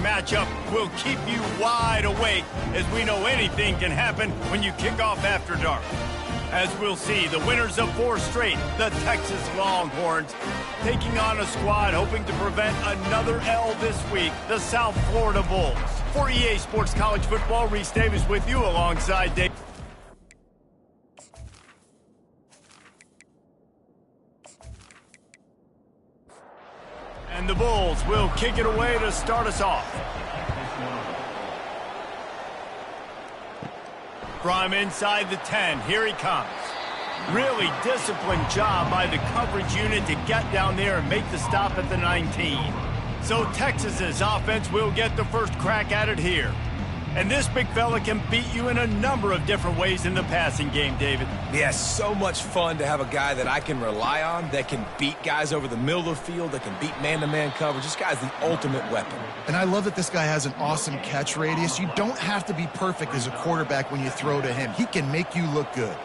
matchup will keep you wide awake, as we know anything can happen when you kick off after dark. As we'll see, the winners of 4 straight, the Texas Longhorns, taking on a squad hoping to prevent another L this week, the South Florida Bulls. For EA Sports College Football, Reese Davis with you alongside Dave. And the Bulls will kick it away to start us off. From inside the 10, here he comes. Really disciplined job by the coverage unit to get down there and make the stop at the 19. So Texas's offense will get the first crack at it here. And this big fella can beat you in a number of different ways in the passing game, David. Yeah, so much fun to have a guy that I can rely on, that can beat guys over the middle of the field, that can beat man-to-man coverage. This guy's the ultimate weapon. And I love that this guy has an awesome catch radius. You don't have to be perfect as a quarterback when you throw to him. He can make you look good.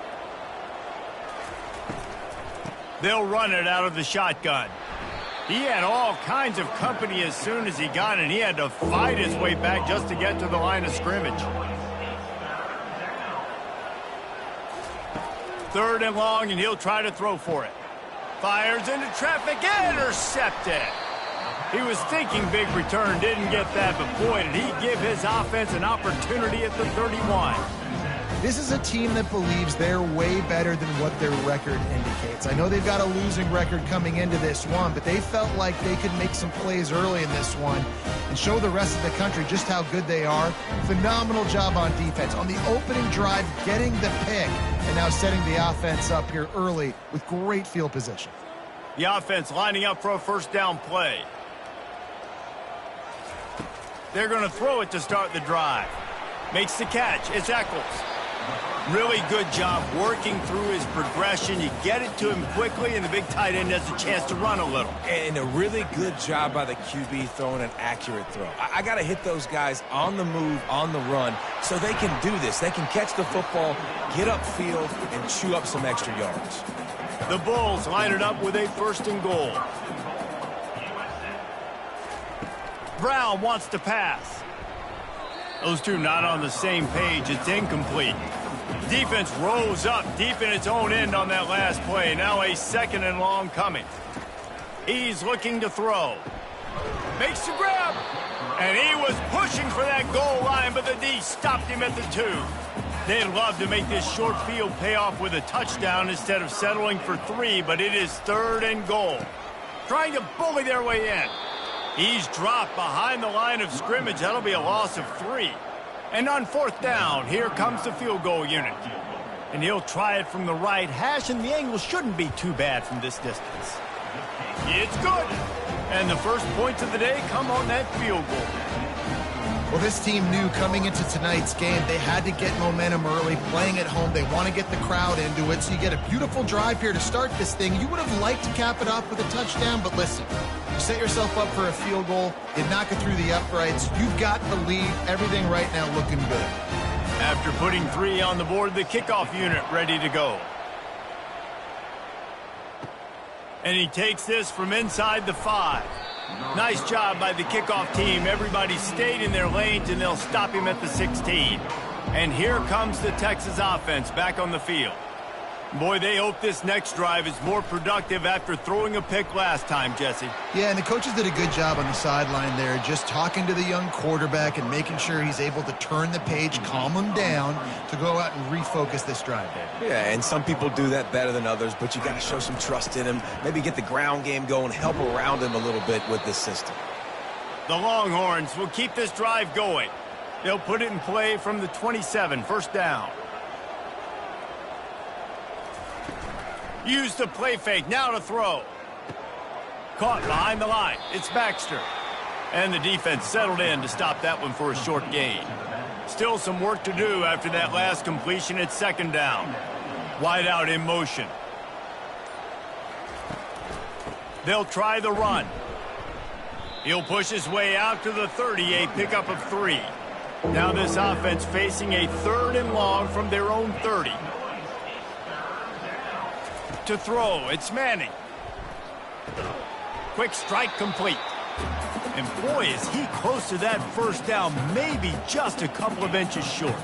They'll run it out of the shotgun. He had all kinds of company as soon as he got it. He had to fight his way back just to get to the line of scrimmage. 3rd and long, and he'll try to throw for it. Fires into traffic, intercepted. He was thinking big return, didn't get that, but boy, did he give his offense an opportunity at the 31. This is a team that believes they're way better than what their record indicates. I know they've got a losing record coming into this one, but they felt like they could make some plays early in this one and show the rest of the country just how good they are. Phenomenal job on defense. On the opening drive, getting the pick, and now setting the offense up here early with great field position. The offense lining up for a first down play. They're going to throw it to start the drive. Makes the catch. It's Eccles. Really good job working through his progression. You get it to him quickly, and the big tight end has a chance to run a little. And a really good job by the QB throwing an accurate throw. I got to hit those guys on the move, on the run, so they can do this. They can catch the football, get upfield, and chew up some extra yards. The Bulls line it up with a 1st and goal. Brown wants to pass. Those two not on the same page. It's incomplete. Defense rose up deep in its own end on that last play. Now a 2nd and long coming. He's looking to throw. Makes the grab. And he was pushing for that goal line, but the D stopped him at the 2. They'd love to make this short field pay off with a touchdown instead of settling for 3, but it is 3rd and goal. Trying to bully their way in. He's dropped behind the line of scrimmage. That'll be a loss of 3. And on 4th down, here comes the field goal unit. And he'll try it from the right hash, and the angle shouldn't be too bad from this distance. It's good. And the first points of the day come on that field goal. Well, this team knew coming into tonight's game they had to get momentum early, playing at home. They want to get the crowd into it, so you get a beautiful drive here to start this thing. You would have liked to cap it off with a touchdown, but listen, you set yourself up for a field goal, you knock it through the uprights, you've got the lead, everything right now looking good. After putting 3 on the board, the kickoff unit ready to go. And he takes this from inside the 5. Nice job by the kickoff team. Everybody stayed in their lanes, and they'll stop him at the 16. And here comes the Texas offense back on the field. Boy, they hope this next drive is more productive after throwing a pick last time, Jesse. Yeah, and the coaches did a good job on the sideline there, just talking to the young quarterback and making sure he's able to turn the page, calm him down to go out and refocus this drive. Yeah, and some people do that better than others, but you got to show some trust in him, maybe get the ground game going, help around him a little bit with this system. The Longhorns will keep this drive going. They'll put it in play from the 27, 1st down. Use the play fake, now to throw. Caught behind the line, it's Baxter. And the defense settled in to stop that one for a short gain. Still some work to do after that last completion at 2nd down. Wide out in motion. They'll try the run. He'll push his way out to the 30, a pickup of 3. Now this offense facing a 3rd and long from their own 30. To throw, it's Manning. Quick strike complete. And boy, is he close to that first down, maybe just a couple of inches short.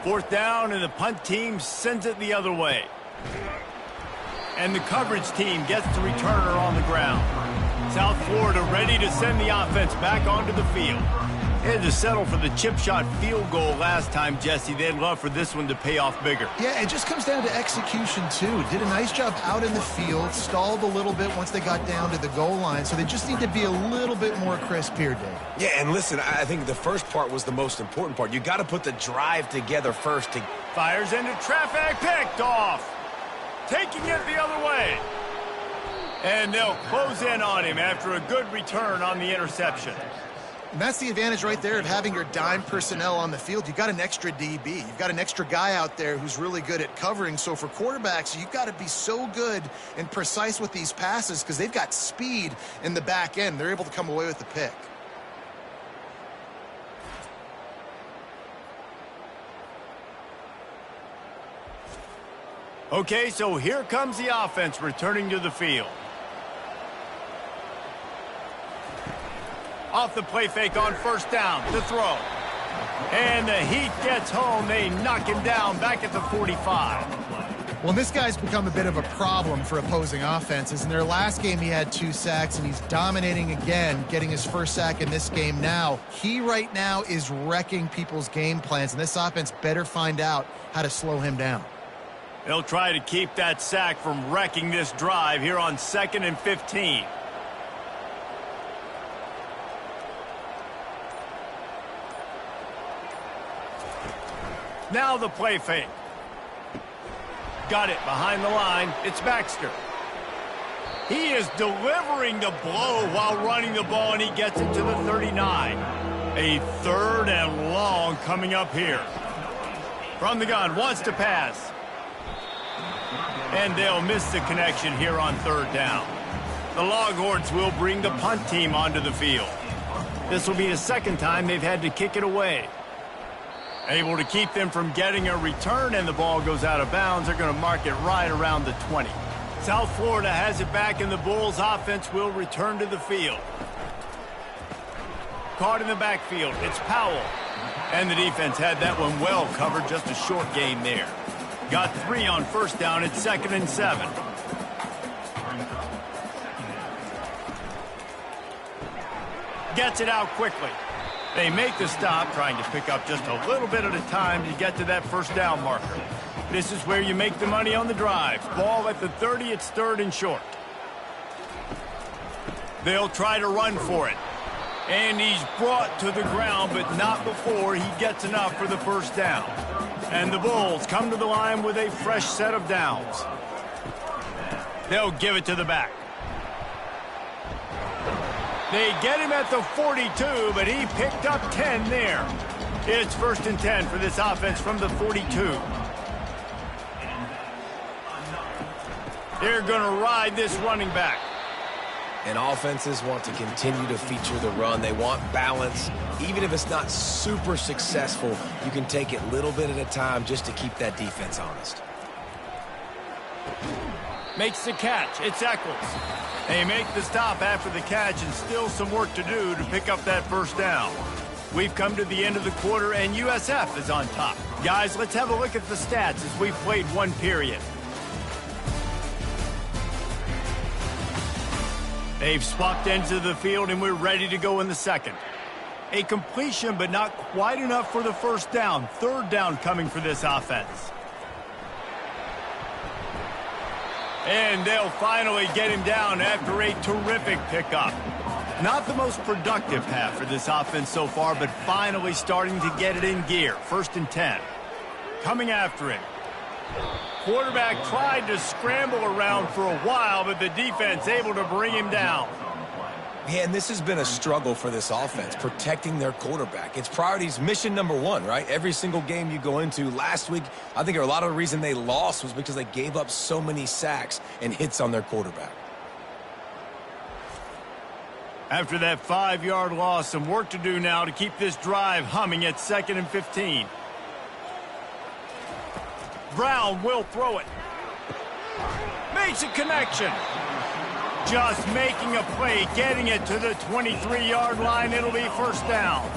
Fourth down, and the punt team sends it the other way. And the coverage team gets the returner on the ground. South Florida ready to send the offense back onto the field. They had to settle for the chip shot field goal last time, Jesse. They'd love for this one to pay off bigger. Yeah, it just comes down to execution, too. Did a nice job out in the field, stalled a little bit once they got down to the goal line, so they just need to be a little bit more crisp here, Dave. Yeah, and listen, I think the first part was the most important part. You got to put the drive together first. Fires into traffic, picked off. Taking it the other way. And they'll close in on him after a good return on the interception. And that's the advantage right there of having your dime personnel on the field. You've got an extra DB. You've got an extra guy out there who's really good at covering. So for quarterbacks, you've got to be so good and precise with these passes because they've got speed in the back end. They're able to come away with the pick. Okay, so here comes the offense returning to the field. Off the play fake on first down, the throw. And the Heat gets home. They knock him down back at the 45. Well, this guy's become a bit of a problem for opposing offenses. In their last game, he had 2 sacks, and he's dominating again, getting his first sack in this game now. He right now is wrecking people's game plans, and this offense better find out how to slow him down. They'll try to keep that sack from wrecking this drive here on 2nd and 15. Now the play fake. Got it behind the line. It's Baxter. He is delivering the blow while running the ball, and he gets it to the 39. A 3rd and long coming up here. From the gun, wants to pass. And they'll miss the connection here on 3rd down. The Longhorns will bring the punt team onto the field. This will be the 2nd time they've had to kick it away. Able to keep them from getting a return, and the ball goes out of bounds. They're going to mark it right around the 20. South Florida has it back, and the Bulls offense will return to the field. Caught in the backfield. It's Powell. And the defense had that one well covered. Just a short gain there. Got 3 on first down. It's 2nd and 7. Gets it out quickly. They make the stop, trying to pick up just a little bit at a time to get to that first down marker. This is where you make the money on the drive. Ball at the 30, it's 3rd and short. They'll try to run for it. And he's brought to the ground, but not before he gets enough for the first down. And the Bulls come to the line with a fresh set of downs. They'll give it to the back. They get him at the 42, but he picked up 10 there. It's 1st and 10 for this offense from the 42. They're going to ride this running back. And offenses want to continue to feature the run. They want balance. Even if it's not super successful, you can take it little bit at a time just to keep that defense honest. Makes the catch. It's Eccles. They make the stop after the catch, and still some work to do to pick up that first down. We've come to the end of the quarter, and USF is on top. Guys, let's have a look at the stats as we've played 1 period. They've swapped ends of the field, and we're ready to go in the 2nd. A completion, but not quite enough for the first down. 3rd down coming for this offense. And they'll finally get him down after a terrific pickup. Not the most productive half for this offense so far, but finally starting to get it in gear. 1st and 10. Coming after him. Quarterback tried to scramble around for a while, but the defense able to bring him down. Yeah, and this has been a struggle for this offense, protecting their quarterback. It's priorities, mission number 1, right? Every single game you go into. Last week, I think a lot of the reason they lost was because they gave up so many sacks and hits on their quarterback. After that 5-yard loss, some work to do now to keep this drive humming at 2nd and 15. Brown will throw it. Makes a connection. just making a play, getting it to the 23-yard line. It'll be first down.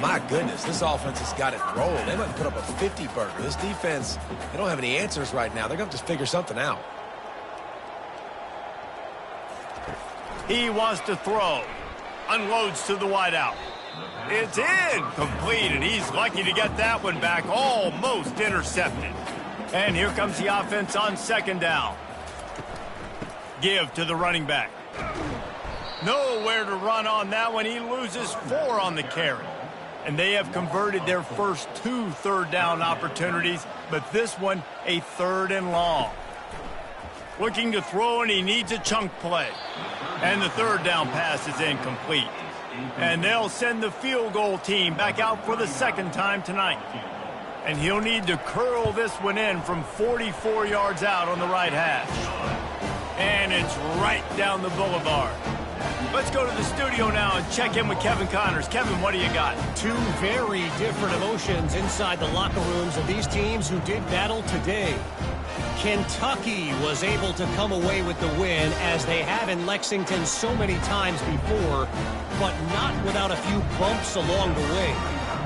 My goodness, this offense has got it rolling. They might put up a 50-burger. This defense, they don't have any answers right now. They're going to have to figure something out. He wants to throw. Unloads to the wideout. It's incomplete, and he's lucky to get that one back. Almost intercepted. And here comes the offense on second down. Give to the running back. Nowhere to run on that one. He loses 4 on the carry. And they have converted their first 2 third-down opportunities, but this one a 3rd and long. Looking to throw, and he needs a chunk play. And the 3rd down pass is incomplete. And they'll send the field goal team back out for the 2nd time tonight. And he'll need to curl this one in from 44 yards out on the right hash. And it's right down the boulevard. Let's go to the studio now and check in with Kevin Connors. Kevin, what do you got? 2 very different emotions inside the locker rooms of these teams who did battle today. Kentucky was able to come away with the win, as they have in Lexington so many times before, but not without a few bumps along the way.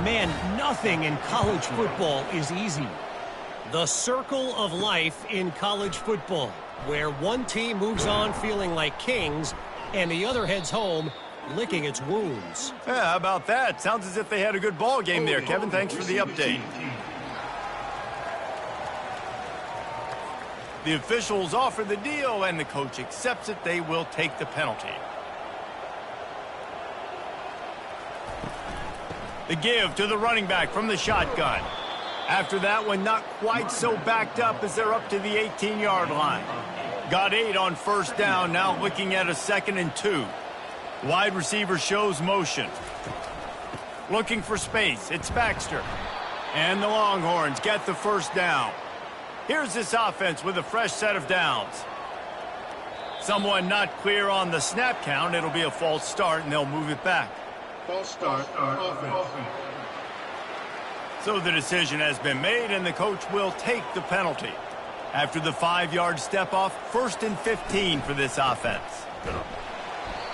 Man, nothing in college football is easy. The circle of life in college football, where one team moves on feeling like kings and the other heads home licking its wounds. Yeah, how about that? Sounds as if they had a good ball game there. Kevin, thanks for the update. The officials offer the deal, and the coach accepts it. They will take the penalty. The give to the running back from the shotgun. After that one, not quite so backed up as they're up to the 18-yard line. Got 8 on first down, now looking at a 2nd and 2. Wide receiver shows motion. Looking for space, it's Baxter. And the Longhorns get the first down. Here's this offense with a fresh set of downs. Someone not clear on the snap count. It'll be a false start, and they'll move it back. False start, offense. So the decision has been made, and the coach will take the penalty. After the 5-yard step off, 1st and 15 for this offense.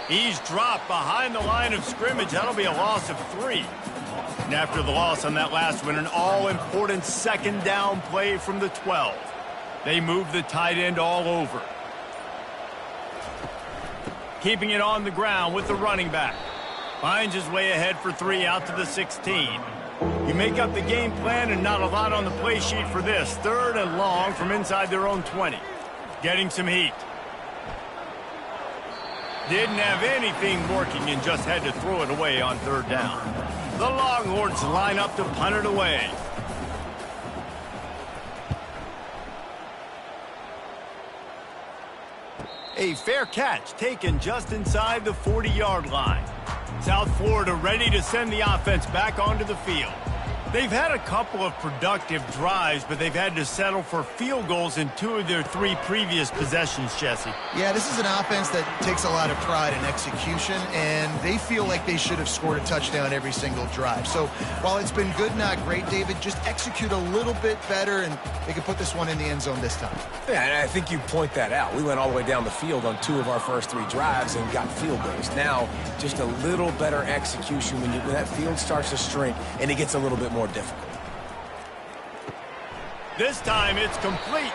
He's dropped behind the line of scrimmage. That'll be a loss of 3. And after the loss on that last one, an all-important 2nd down play from the 12. They move the tight end all over. Keeping it on the ground with the running back. Finds his way ahead for 3 out to the 16. You make up the game plan, and not a lot on the play sheet for this. 3rd and long from inside their own 20. Getting some heat. Didn't have anything working and just had to throw it away on 3rd down. The Longhorns line up to punt it away. A fair catch taken just inside the 40-yard line. South Florida ready to send the offense back onto the field. They've had a couple of productive drives, but they've had to settle for field goals in 2 of their 3 previous possessions, Jesse. Yeah, this is an offense that takes a lot of pride in execution, and they feel like they should have scored a touchdown every single drive. So while it's been good, not great, David, just execute a little bit better, and they can put this one in the end zone this time. Yeah, and I think you point that out. We went all the way down the field on 2 of our first 3 drives and got field goals. Now, just a little better execution when that field starts to shrink and it gets a little bit more difficult. This time it's complete.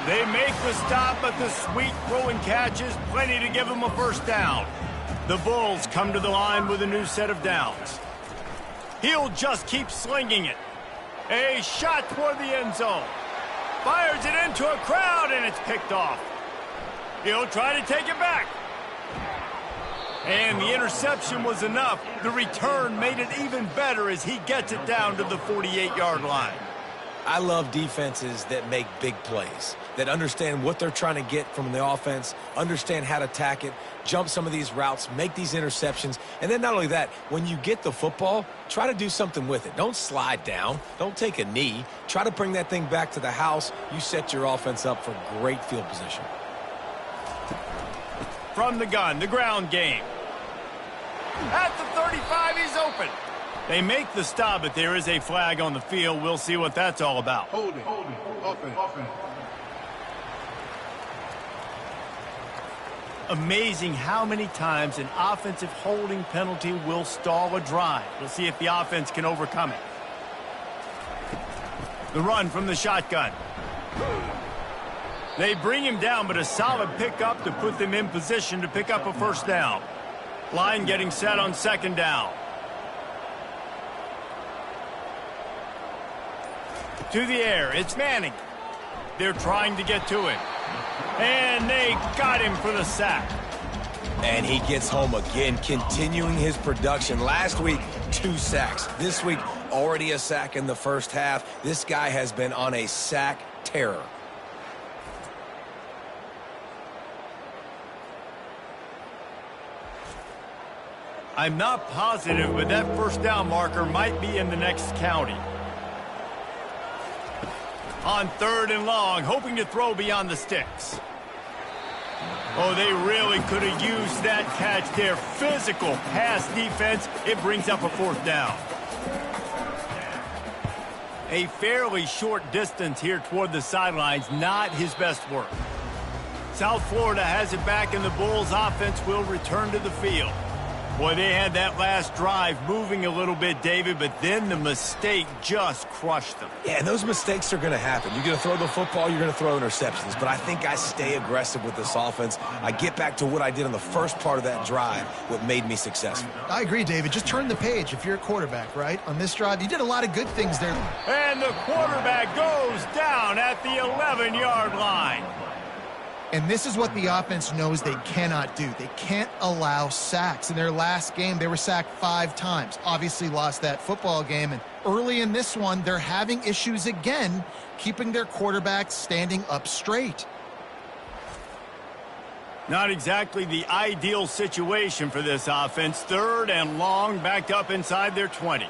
They make the stop, but the sweet throw and catch is plenty to give them a first down. The Bulls come to the line with a new set of downs. He'll just keep slinging it. A shot toward the end zone. Fires it into a crowd, and it's picked off. He'll try to take it back. And the interception was enough. The return made it even better as he gets it down to the 48-yard line. I love defenses that make big plays, that understand what they're trying to get from the offense, understand how to attack it, jump some of these routes, make these interceptions. And then not only that, when you get the football, try to do something with it. Don't slide down. Don't take a knee. Try to bring that thing back to the house. You set your offense up for great field position. From the gun, the ground game. At the 35, he's open. They make the stop, but there is a flag on the field. We'll see what that's all about. Holding, offense. Amazing how many times an offensive holding penalty will stall a drive. We'll see if the offense can overcome it. The run from the shotgun. They bring him down, but a solid pickup to put them in position to pick up a first down. Line getting set on second down. To the air, it's Manning. They're trying to get to him. And they got him for the sack. And he gets home again, continuing his production. Last week, 2 sacks. This week, already a sack in the first half. This guy has been on a sack terror. I'm not positive, but that first down marker might be in the next county. On 3rd and long, hoping to throw beyond the sticks. Oh, they really could have used that catch there. Physical pass defense. It brings up a 4th down. A fairly short distance here toward the sidelines. Not his best work. South Florida has it back, and the Bulls offense will return to the field. Boy, they had that last drive moving a little bit, David, but then the mistake just crushed them. Yeah, and those mistakes are going to happen. You're going to throw the football, you're going to throw interceptions. But I think I stay aggressive with this offense. I get back to what I did on the first part of that drive, what made me successful. I agree, David. Just turn the page if you're a quarterback, right? On this drive, you did a lot of good things there. And the quarterback goes down at the 11-yard line. And this is what the offense knows they cannot do. They can't allow sacks. In their last game, they were sacked 5 times. Obviously lost that football game. And early in this one, they're having issues again, keeping their quarterback standing up straight. Not exactly the ideal situation for this offense. 3rd and long, backed up inside their 20.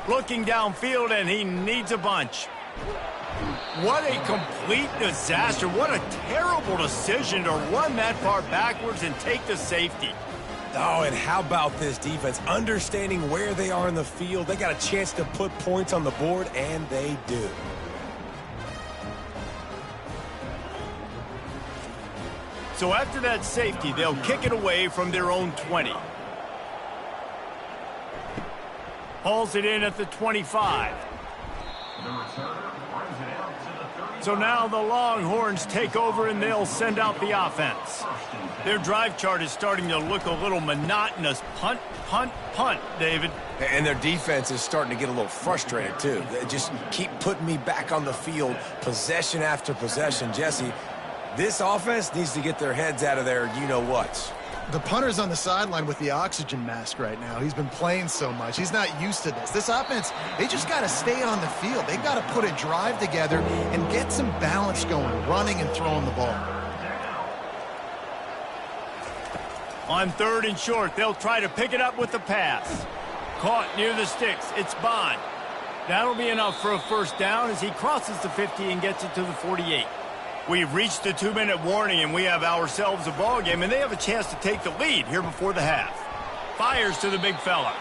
Looking downfield, and he needs a bunch. What a complete disaster. What a terrible decision to run that far backwards and take the safety. Oh, and how about this defense? Understanding where they are in the field. They got a chance to put points on the board, and they do. So after that safety, they'll kick it away from their own 20. Hauls it in at the 25. So now the Longhorns take over, and they'll send out the offense. Their drive chart is starting to look a little monotonous. Punt, punt, punt, David. And their defense is starting to get a little frustrated, too. They just keep putting me back on the field, possession after possession. Jesse, this offense needs to get their heads out of their you-know-whats. The punter's on the sideline with the oxygen mask right now. He's been playing so much. He's not used to this. This offense, they just got to stay on the field. They've got to put a drive together and get some balance going, running and throwing the ball. On 3rd and short, they'll try to pick it up with the pass. Caught near the sticks. It's Bond. That'll be enough for a first down as he crosses the 50 and gets it to the 48. We've reached the 2-minute warning, and we have ourselves a ball game, and they have a chance to take the lead here before the half. Fires to the big fella.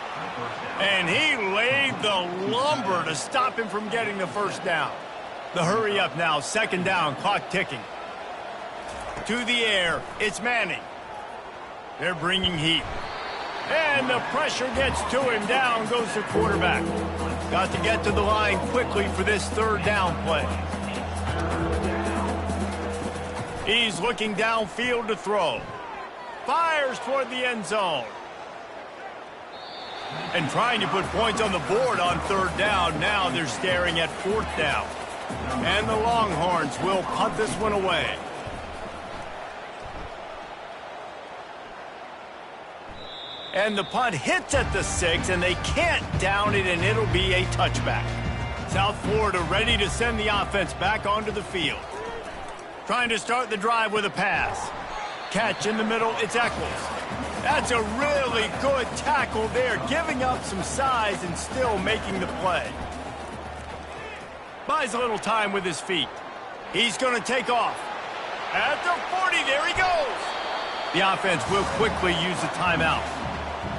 And he laid the lumber to stop him from getting the first down. The hurry up now, 2nd down, clock ticking. To the air, it's Manning. They're bringing heat. And the pressure gets to him. Down goes the quarterback. Got to get to the line quickly for this 3rd down play. He's looking downfield to throw. Fires toward the end zone. And trying to put points on the board on 3rd down. Now they're staring at 4th down. And the Longhorns will punt this one away. And the punt hits at the 6, and they can't down it, and it'll be a touchback. South Florida ready to send the offense back onto the field. Trying to start the drive with a pass. Catch in the middle, it's Echols. That's a really good tackle there, giving up some size and still making the play. Buys a little time with his feet. He's going to take off. At the 40, there he goes. The offense will quickly use the timeout.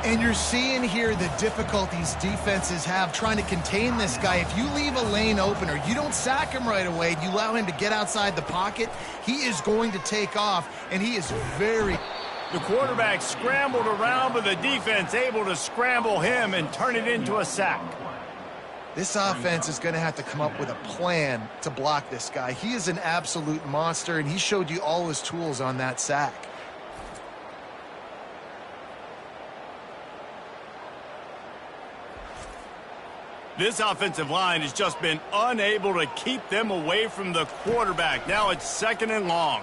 And you're seeing here the difficulties defenses have trying to contain this guy. If you leave a lane open or you don't sack him right away, you allow him to get outside the pocket, he is going to take off, and he is very... The quarterback scrambled around, but the defense able to scramble him and turn it into a sack. This offense is going to have to come up with a plan to block this guy. He is an absolute monster, and he showed you all his tools on that sack. This offensive line has just been unable to keep them away from the quarterback. Now it's 2nd and long.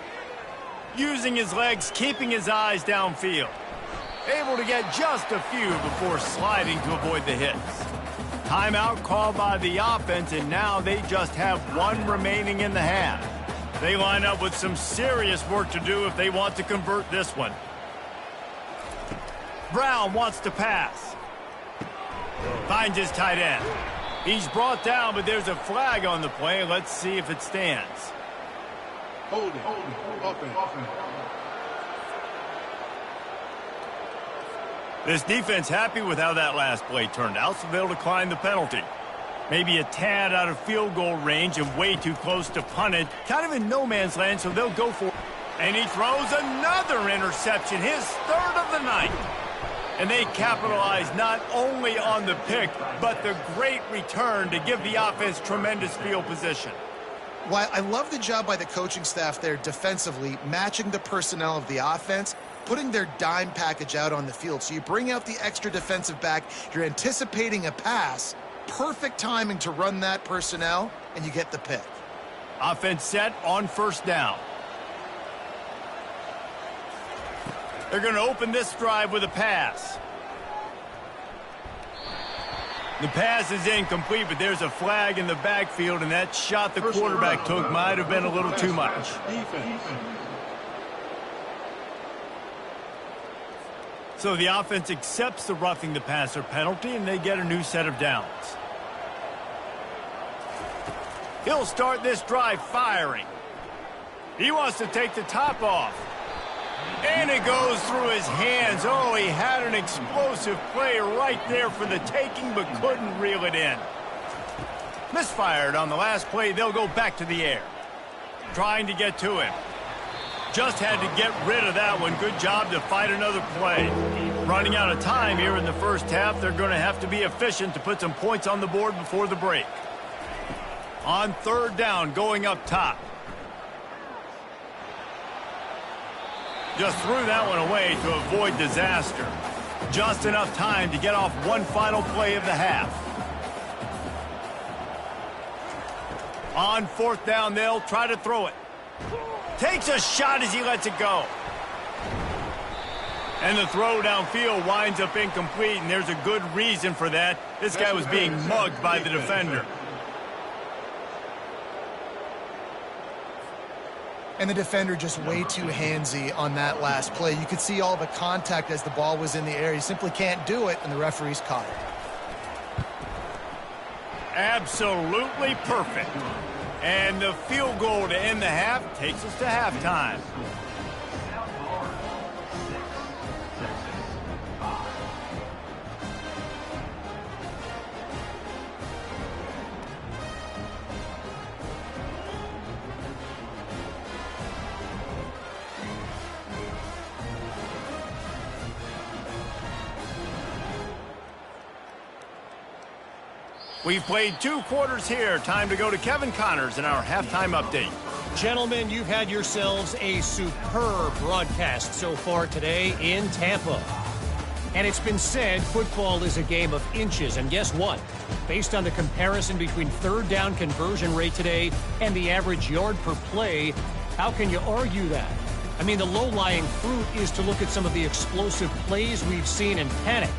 Using his legs, keeping his eyes downfield. Able to get just a few before sliding to avoid the hits. Timeout called by the offense, and now they just have 1 remaining in the half. They line up with some serious work to do if they want to convert this one. Brown wants to pass. Finds his tight end. He's brought down, but there's a flag on the play. Let's see if it stands. Holding. Offense. This defense happy with how that last play turned out, so they'll decline the penalty. Maybe a tad out of field goal range and way too close to punt it. Kind of in no man's land, so they'll go for it. And he throws another interception, his 3rd of the night. And they capitalize not only on the pick, but the great return to give the offense tremendous field position. Well, I love the job by the coaching staff there defensively, matching the personnel of the offense, putting their dime package out on the field. So you bring out the extra defensive back, you're anticipating a pass, perfect timing to run that personnel, and you get the pick. Offense set on 1st down. They're going to open this drive with a pass. The pass is incomplete, but there's a flag in the backfield, and that shot the quarterback took might have been a little too much. So the offense accepts the roughing the passer penalty, and they get a new set of downs. He'll start this drive firing. He wants to take the top off. And it goes through his hands. Oh, he had an explosive play right there for the taking, but couldn't reel it in. Misfired on the last play. They'll go back to the air. Trying to get to him. Just had to get rid of that one. Good job to fight another play. Running out of time here in the 1st half. They're going to have to be efficient to put some points on the board before the break. On 3rd down, going up top. Just threw that one away to avoid disaster. Just enough time to get off one final play of the half. On 4th down, they'll try to throw it. Takes a shot as he lets it go. And the throw downfield winds up incomplete, and there's a good reason for that. This guy was being mugged by the defender. And the defender just way too handsy on that last play. You could see all the contact as the ball was in the air. He simply can't do it, and the referee's caught it. Absolutely perfect. And the field goal to end the half takes us to halftime. We've played 2 quarters here. Time to go to Kevin Connors in our halftime update. Gentlemen, you've had yourselves a superb broadcast so far today in Tampa. And it's been said football is a game of inches. And guess what? Based on the comparison between 3rd down conversion rate today and the average yard per play, how can you argue that? I mean, the low-lying fruit is to look at some of the explosive plays we've seen in panic.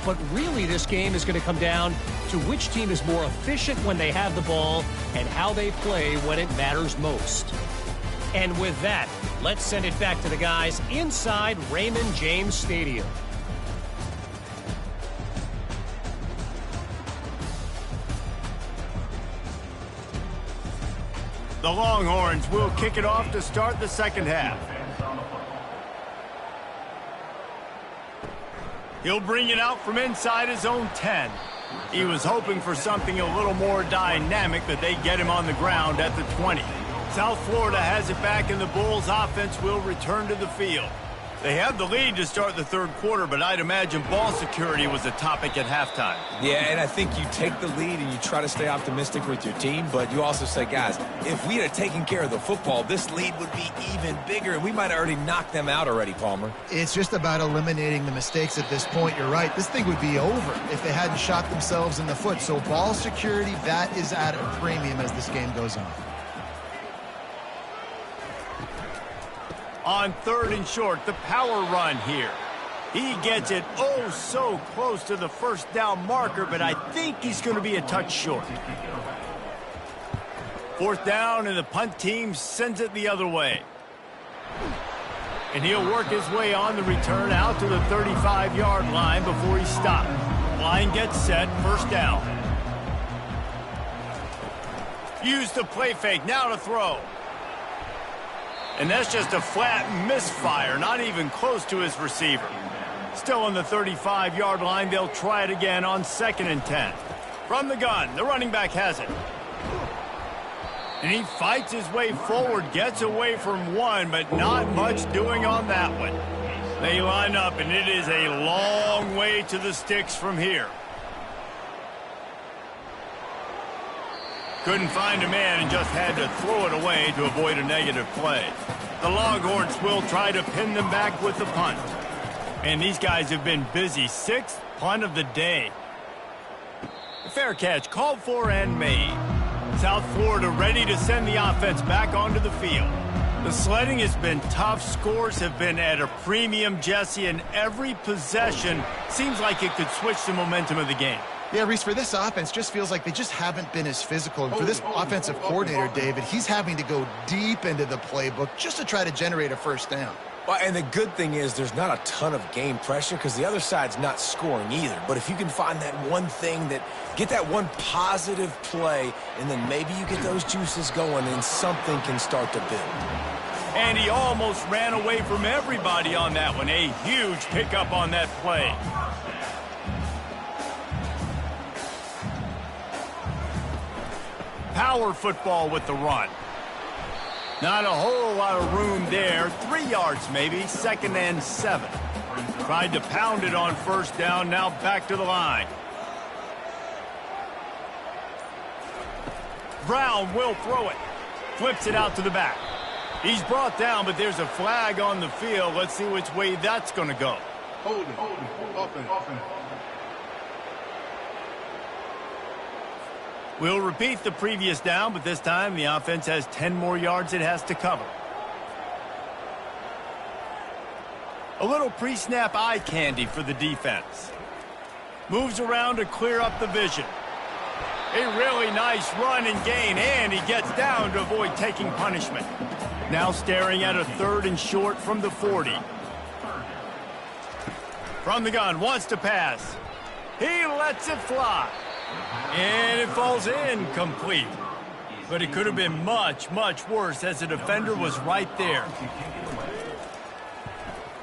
But really, this game is going to come down to which team is more efficient when they have the ball and how they play when it matters most. And with that, let's send it back to the guys inside Raymond James Stadium. The Longhorns will kick it off to start the 2nd half. He'll bring it out from inside his own 10. He was hoping for something a little more dynamic, but they get him on the ground at the 20. South Florida has it back, and the Bulls offense will return to the field. They have the lead to start the third quarter, but I'd imagine ball security was a topic at halftime. Yeah, and I think you take the lead and you try to stay optimistic with your team, but you also say, guys, if we had taken care of the football, this lead would be even bigger, and we might have already knocked them out already, Palmer. It's just about eliminating the mistakes at this point. You're right. This thing would be over if they hadn't shot themselves in the foot. So ball security, that is at a premium as this game goes on. On third and short, the power run here. He gets it oh so close to the first down marker, but I think he's going to be a touch short. Fourth down, and the punt team sends it the other way. And he'll work his way on the return out to the 35-yard line before he stopped. Line gets set, first down. Use the play fake, now to throw. And that's just a flat misfire, not even close to his receiver. Still on the 35-yard line, they'll try it again on 2nd and 10. From the gun, the running back has it. And he fights his way forward, gets away from one, but not much doing on that one. They line up, and it is a long way to the sticks from here. Couldn't find a man and just had to throw it away to avoid a negative play. The Longhorns will try to pin them back with the punt. And these guys have been busy. 6th punt of the day. Fair catch called for and made. South Florida ready to send the offense back onto the field. The sledding has been tough. Scores have been at a premium, Jesse, and every possession seems like it could switch the momentum of the game. Yeah, Reese, for this offense, just feels like they just haven't been as physical. And for this offensive coordinator, David, he's having to go deep into the playbook just to try to generate a first down. Well, and the good thing is there's not a ton of game pressure because the other side's not scoring either. But if you can find that one thing get that one positive play, and then maybe you get those juices going and something can start to build. And he almost ran away from everybody on that one. A huge pickup on that play. Power football with the run. Not a whole lot of room there. 3 yards maybe, 2nd and 7. Tried to pound it on first down, now back to the line. Brown will throw it. Flips it out to the back. He's brought down, but there's a flag on the field. Let's see which way that's going to go. Hold it. Offense. We'll repeat the previous down, but this time the offense has 10 more yards it has to cover. A little pre-snap eye candy for the defense. Moves around to clear up the vision. A really nice run and gain, and he gets down to avoid taking punishment. Now staring at a 3rd and short from the 40. From the gun, wants to pass. He lets it fly. And it falls incomplete. But it could have been much, much worse as the defender was right there.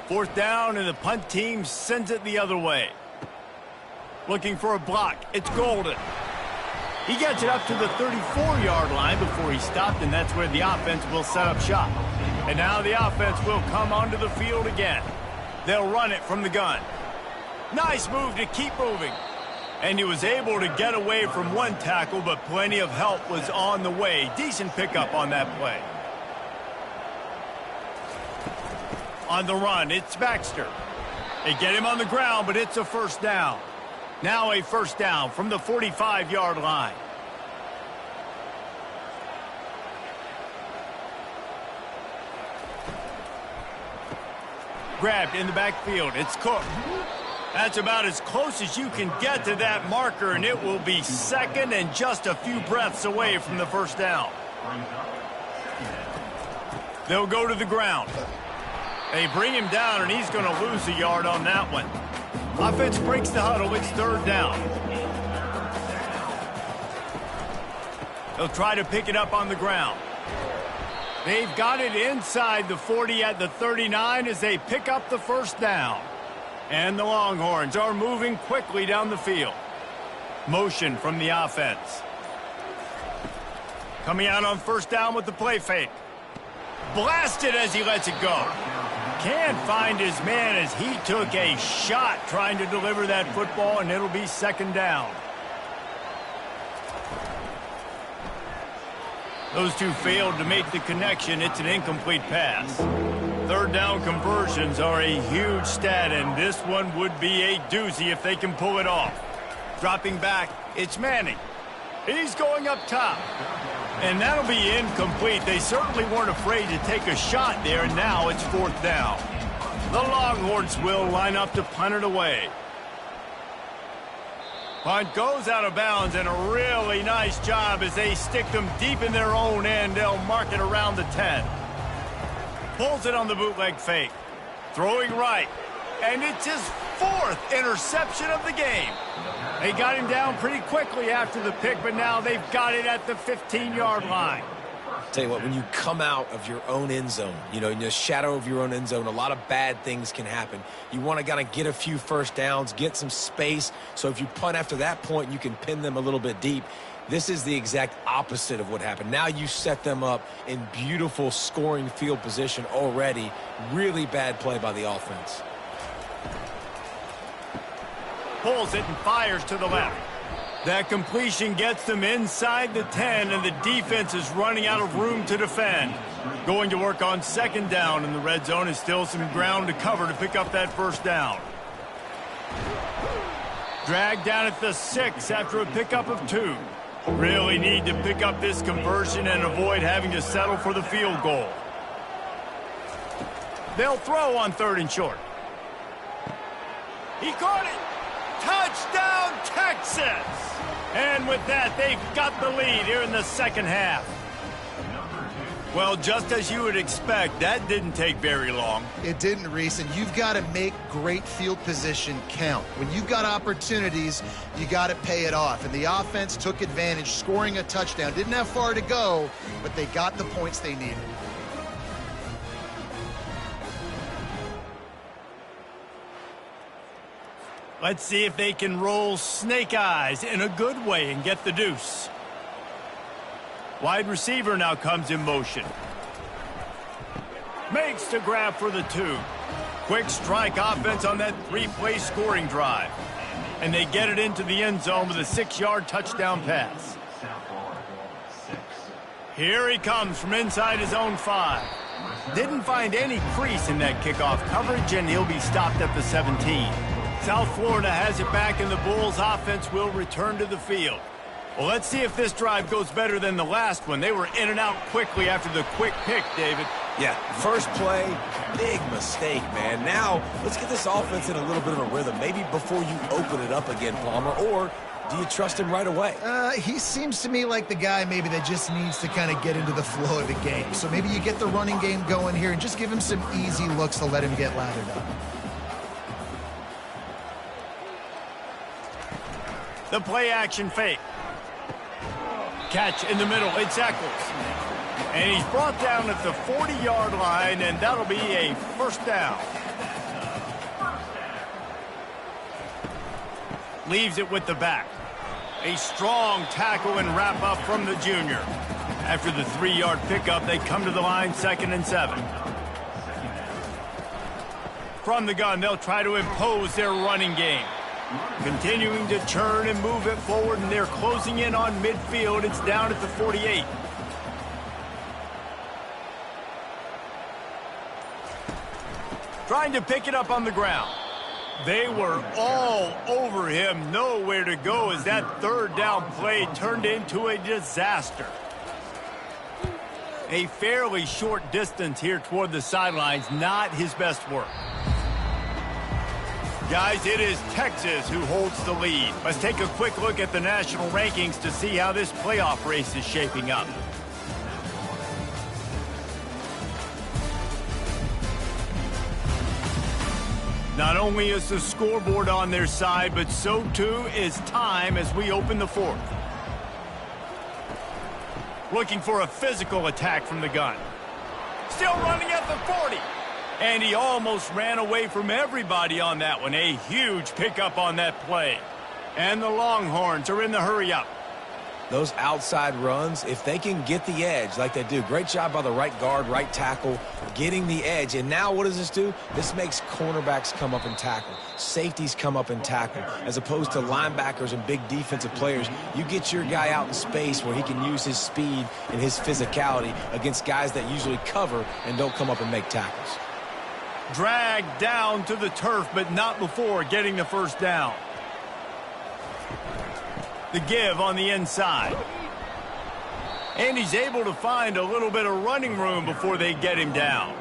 4th down, and the punt team sends it the other way. Looking for a block. It's Golden. He gets it up to the 34-yard line before he stopped, and that's where the offense will set up shop. And now the offense will come onto the field again. They'll run it from the gun. Nice move to keep moving. And he was able to get away from one tackle, but plenty of help was on the way. Decent pickup on that play. On the run, it's Baxter. They get him on the ground, but it's a first down. Now a first down from the 45-yard line. Grabbed in the backfield. It's Cook. That's about as close as you can get to that marker, and it will be 2nd and just a few breaths away from the first down. They'll go to the ground. They bring him down, and he's going to lose a yard on that one. Offense breaks the huddle. It's 3rd down. They'll try to pick it up on the ground. They've got it inside the 40 at the 39 as they pick up the first down. And the Longhorns are moving quickly down the field. Motion from the offense. Coming out on first down with the play fake. Blasted as he lets it go. Can't find his man as he took a shot trying to deliver that football, and it'll be second down. Those two failed to make the connection. It's an incomplete pass. Third down conversions are a huge stat, and this one would be a doozy if they can pull it off. Dropping back, it's Manning. He's going up top. And that'll be incomplete. They certainly weren't afraid to take a shot there, and now it's fourth down. The Longhorns will line up to punt it away. Punt goes out of bounds, and a really nice job as they stick them deep in their own end. They'll mark it around the 10. Pulls it on the bootleg fake. Throwing right. And it's his fourth interception of the game. They got him down pretty quickly after the pick, but now they've got it at the 15-yard line. Tell you what, when you come out of your own end zone, you know, in the shadow of your own end zone, a lot of bad things can happen. You want to kind of get a few first downs, get some space, so if you punt after that point, you can pin them a little bit deep. This is the exact opposite of what happened. Now you set them up in beautiful scoring field position already. Really bad play by the offense. Pulls it and fires to the left. That completion gets them inside the 10, and the defense is running out of room to defend. Going to work on second down, and the red zone is still some ground to cover to pick up that first down. Dragged down at the 6 after a pickup of 2. Really need to pick up this conversion and avoid having to settle for the field goal. They'll throw on 3rd and short. He caught it. Touchdown, Texas! And with that, they've got the lead here in the second half. Well, just as you would expect, that didn't take very long. It didn't, Reese, and you've got to make great field position count. When you've got opportunities, you got to pay it off. And the offense took advantage, scoring a touchdown. Didn't have far to go, but they got the points they needed. Let's see if they can roll snake eyes in a good way and get the deuce. Wide receiver now comes in motion. Makes the grab for the 2. Quick strike offense on that 3-play scoring drive. And they get it into the end zone with a 6-yard touchdown pass. Here he comes from inside his own 5. Didn't find any crease in that kickoff coverage, and he'll be stopped at the 17. South Florida has it back, and the Bulls offense will return to the field. Well, let's see if this drive goes better than the last one. They were in and out quickly after the quick pick, David. Yeah, first play, big mistake, man. Now, let's get this offense in a little bit of a rhythm. Maybe before you open it up again, Palmer, or do you trust him right away? He seems to me like the guy maybe that just needs to kind of get into the flow of the game. So maybe you get the running game going here and just give him some easy looks to let him get lathered up. The play action fake. Catch in the middle. It's Eccles. And he's brought down at the 40-yard line, and that'll be a first down. Leaves it with the back. A strong tackle and wrap up from the junior. After the 3-yard pickup, they come to the line 2nd and 7. From the gun, they'll try to impose their running game. Continuing to turn and move it forward, and they're closing in on midfield. It's down at the 48. Trying to pick it up on the ground. They were all over him. Nowhere to go as that 3rd down play turned into a disaster. A fairly short distance here toward the sidelines. Not his best work. Guys, it is Texas who holds the lead. Let's take a quick look at the national rankings to see how this playoff race is shaping up. Not only is the scoreboard on their side, but so too is time as we open the 4th. Looking for a physical attack from the gun. Still running at the 40. And he almost ran away from everybody on that one. A huge pickup on that play. And the Longhorns are in the hurry-up. Those outside runs, if they can get the edge like they do, great job by the right guard, right tackle, getting the edge. And now what does this do? This makes cornerbacks come up and tackle. Safeties come up and tackle. As opposed to linebackers and big defensive players, you get your guy out in space where he can use his speed and his physicality against guys that usually cover and don't come up and make tackles. Dragged down to the turf, but not before getting the first down. The give on the inside. And he's able to find a little bit of running room before they get him down.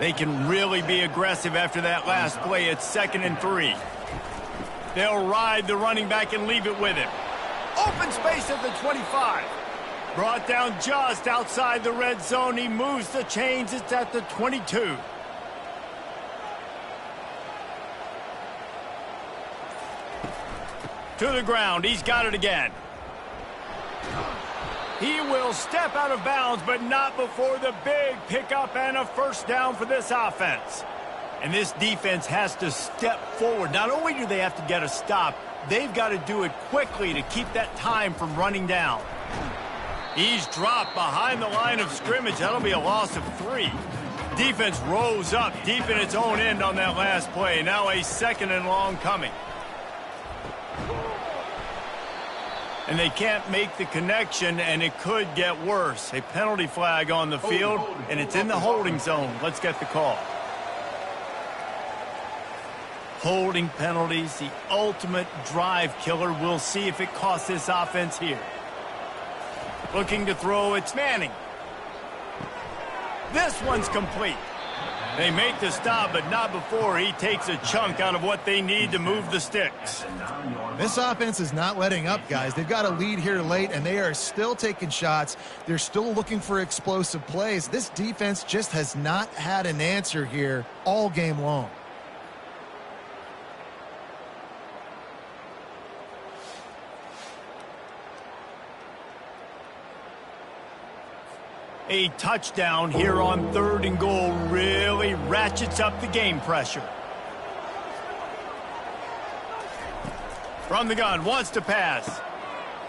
They can really be aggressive after that last play at 2nd and 3. They'll ride the running back and leave it with him. Open space at the 25. Brought down just outside the red zone. He moves the chains. It's at the 22. To the ground. He's got it again. He will step out of bounds, but not before the big pickup and a first down for this offense. And this defense has to step forward. Not only do they have to get a stop, they've got to do it quickly to keep that time from running down. He's dropped behind the line of scrimmage. That'll be a loss of 3. Defense rose up deep in its own end on that last play. Now a 2nd and long coming. And they can't make the connection, and it could get worse. A penalty flag on the field, and it's in the holding zone. Let's get the call. Holding penalties, the ultimate drive killer. We'll see if it costs this offense here. Looking to throw, it's Manning. This one's complete. They make the stop, but not before he takes a chunk out of what they need to move the sticks. This offense is not letting up, guys. They've got a lead here late, and they are still taking shots. They're still looking for explosive plays. This defense just has not had an answer here all game long. A touchdown here on 3rd and goal really ratchets up the game pressure. From the gun, wants to pass.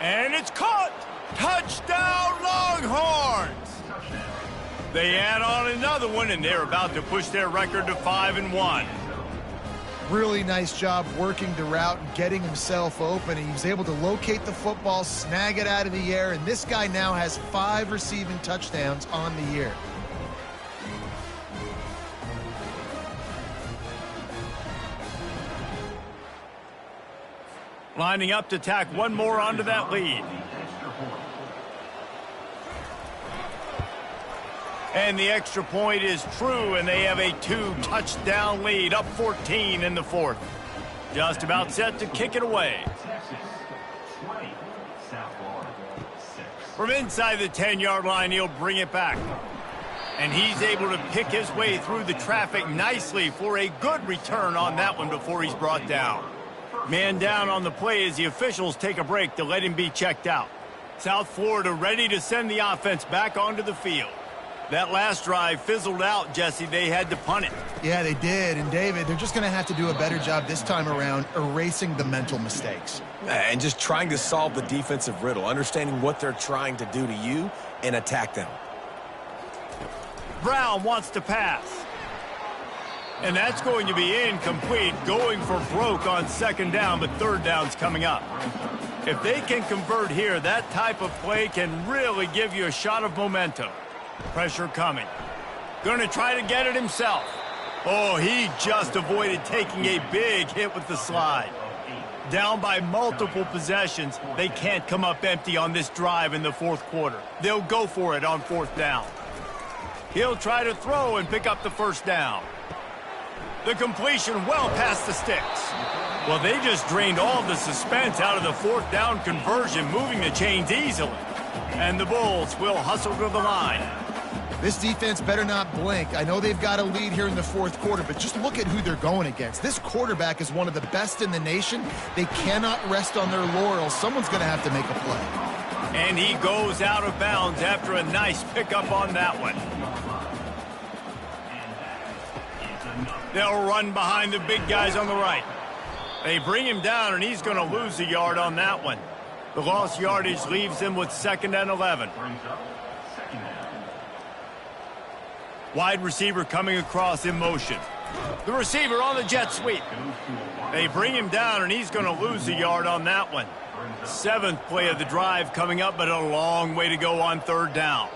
And it's caught! Touchdown, Longhorns! They add on another one, and they're about to push their record to 5-1. Really nice job working the route and getting himself open. He was able to locate the football, snag it out of the air, and this guy now has 5 receiving touchdowns on the year. Lining up to tack one more onto that lead. And the extra point is true, and they have a 2-touchdown lead, up 14 in the 4th. Just about set to kick it away. From inside the 10-yard line, he'll bring it back. And he's able to pick his way through the traffic nicely for a good return on that one before he's brought down. Man down on the play as the officials take a break to let him be checked out. South Florida ready to send the offense back onto the field. That last drive fizzled out, Jesse. They had to punt it. Yeah, they did. And, David, they're just going to have to do a better job this time around erasing the mental mistakes. And just trying to solve the defensive riddle, understanding what they're trying to do to you and attack them. Brown wants to pass. And that's going to be incomplete, going for broke on 2nd down, but 3rd down's coming up. If they can convert here, that type of play can really give you a shot of momentum. Pressure coming. Going to try to get it himself. Oh, he just avoided taking a big hit with the slide. Down by multiple possessions, they can't come up empty on this drive in the 4th quarter. They'll go for it on 4th down. He'll try to throw and pick up the 1st down. The completion well past the sticks. Well, they just drained all the suspense out of the 4th down conversion, moving the chains easily. And the Bulls will hustle to the line. This defense better not blink. I know they've got a lead here in the 4th quarter, but just look at who they're going against. This quarterback is one of the best in the nation. They cannot rest on their laurels. Someone's going to have to make a play. And he goes out of bounds after a nice pickup on that one. They'll run behind the big guys on the right. They bring him down, and he's going to lose a yard on that one. The lost yardage leaves him with 2nd and 11. Wide receiver coming across in motion. The receiver on the jet sweep. They bring him down, and he's going to lose a yard on that one. 7th play of the drive coming up, but a long way to go on 3rd down.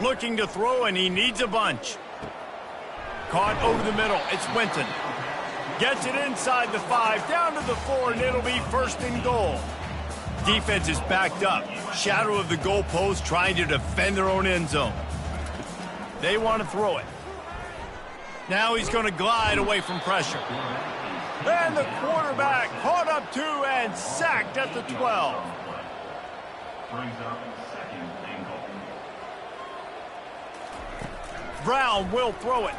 Looking to throw, and he needs a bunch. Caught over the middle. It's Winton. Gets it inside the 5, down to the 4, and it'll be 1st and goal. Defense is backed up. Shadow of the goalpost trying to defend their own end zone. They want to throw it. Now he's going to glide away from pressure. And the quarterback caught up 2 and sacked at the 12. Brown will throw it.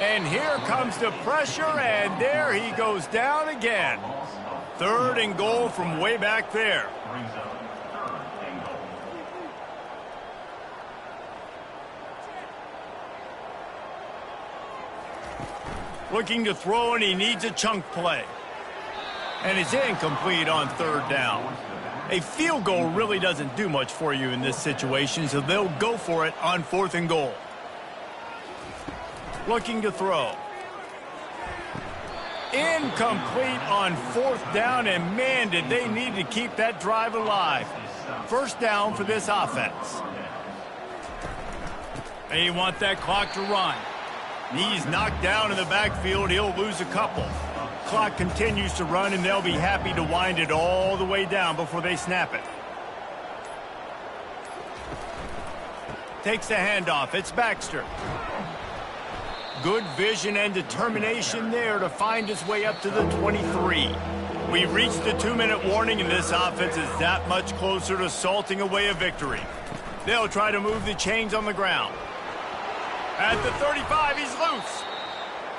And here comes the pressure, and there he goes down again. 3rd and goal from way back there. Looking to throw, and he needs a chunk play. And it's incomplete on 3rd down. A field goal really doesn't do much for you in this situation, so they'll go for it on 4th and goal. Looking to throw. Incomplete on 4th down, and man, did they need to keep that drive alive. 1st down for this offense. They want that clock to run. He's knocked down in the backfield. He'll lose a couple. Clock continues to run, and they'll be happy to wind it all the way down before they snap it. Takes the handoff. It's Baxter. Good vision and determination there to find his way up to the 23. We reached the 2-minute warning, and this offense is that much closer to salting away a victory. They'll try to move the chains on the ground. At the 35, he's loose.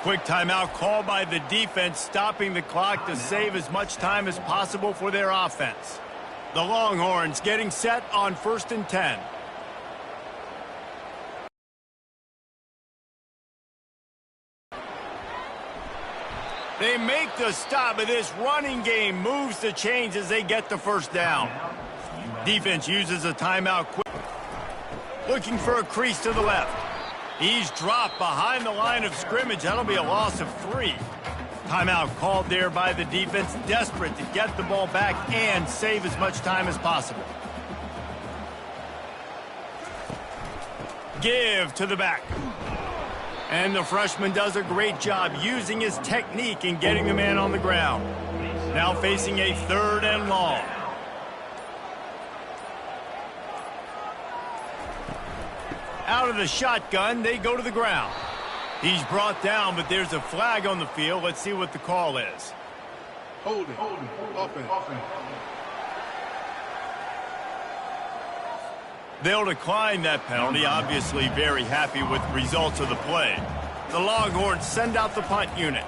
Quick timeout called by the defense, stopping the clock to save as much time as possible for their offense. The Longhorns getting set on 1st and 10. They make the stop, but this running game moves the chains as they get the 1st down. Defense uses a timeout quick. Looking for a crease to the left. He's dropped behind the line of scrimmage. That'll be a loss of 3. Timeout called there by the defense, desperate to get the ball back and save as much time as possible. Give to the back. And the freshman does a great job using his technique and getting the man on the ground. Now facing a 3rd and long. Out of the shotgun, they go to the ground. He's brought down, but there's a flag on the field. Let's see what the call is. Hold it. Offense. They'll decline that penalty, obviously very happy with the results of the play. The Longhorns send out the punt unit.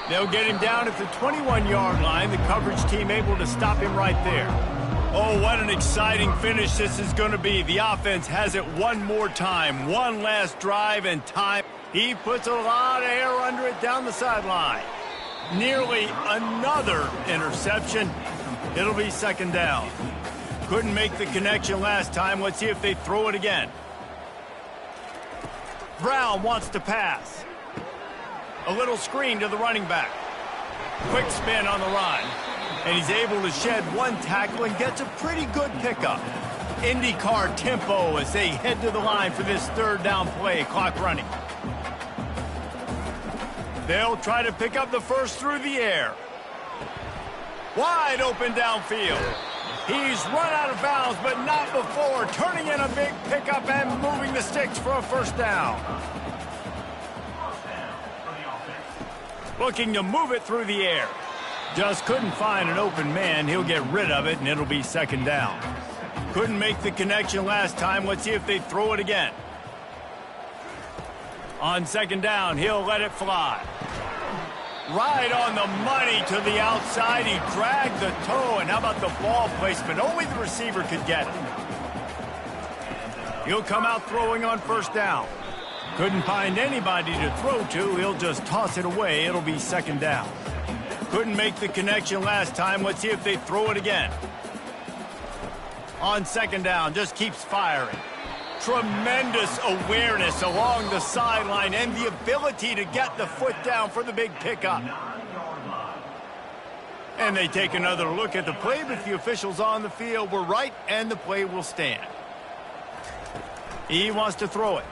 They'll get him down at the 21-yard line. The coverage team able to stop him right there. Oh, what an exciting finish this is going to be. The offense has it one more time. One last drive and time. He puts a lot of air under it down the sideline. Nearly another interception. It'll be 2nd down. Couldn't make the connection last time. Let's see if they throw it again. Brown wants to pass. A little screen to the running back. Quick spin on the run. And he's able to shed one tackle and gets a pretty good pickup. IndyCar tempo as they head to the line for this 3rd down play. Clock running. They'll try to pick up the 1st through the air. Wide open downfield. He's run out of bounds, but not before turning in a big pickup and moving the sticks for a 1st down. Looking to move it through the air. Just couldn't find an open man. He'll get rid of it, and it'll be 2nd down. Couldn't make the connection last time. Let's see if they throw it again. On 2nd down, he'll let it fly. Right on the money to the outside. He dragged the toe, and how about the ball placement? Only the receiver could get it. He'll come out throwing on first down. Couldn't find anybody to throw to. He'll just toss it away. It'll be second down. Couldn't make the connection last time. Let's see if they throw it again. On second down, just keeps firing. Tremendous awareness along the sideline and the ability to get the foot down for the big pickup. And they take another look at the play, but the officials on the field were right, and the play will stand. He wants to throw it.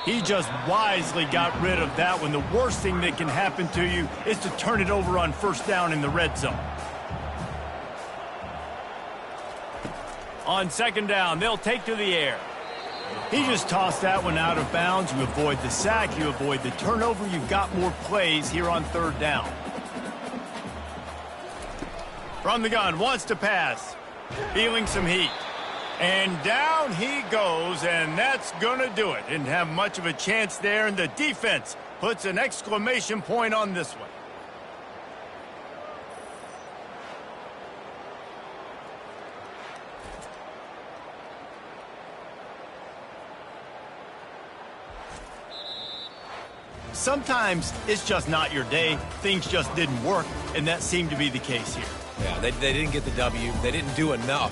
He just wisely got rid of that one. The worst thing that can happen to you is to turn it over on first down in the red zone. On second down, they'll take to the air. He just tossed that one out of bounds. You avoid the sack, you avoid the turnover. You've got more plays here on third down. From the gun, wants to pass. Feeling some heat. And down he goes, and that's going to do it. Didn't have much of a chance there, and the defense puts an exclamation point on this one. Sometimes it's just not your day. Things just didn't work, and that seemed to be the case here. Yeah, they didn't get the W. They didn't do enough.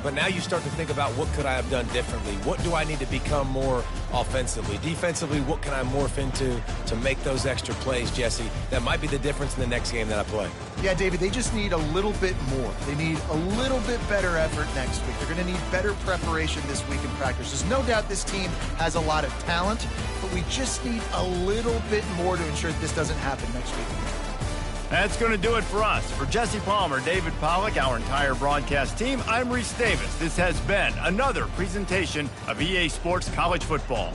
But now you start to think about what could I have done differently? What do I need to become more offensively? Defensively, what can I morph into to make those extra plays, Jesse? That might be the difference in the next game that I play. Yeah, David, they just need a little bit more. They need a little bit better effort next week. They're going to need better preparation this week in practice. There's no doubt this team has a lot of talent, but we just need a little bit more to ensure that this doesn't happen next week. That's going to do it for us. For Jesse Palmer, David Pollack, our entire broadcast team, I'm Reese Davis. This has been another presentation of EA Sports College Football.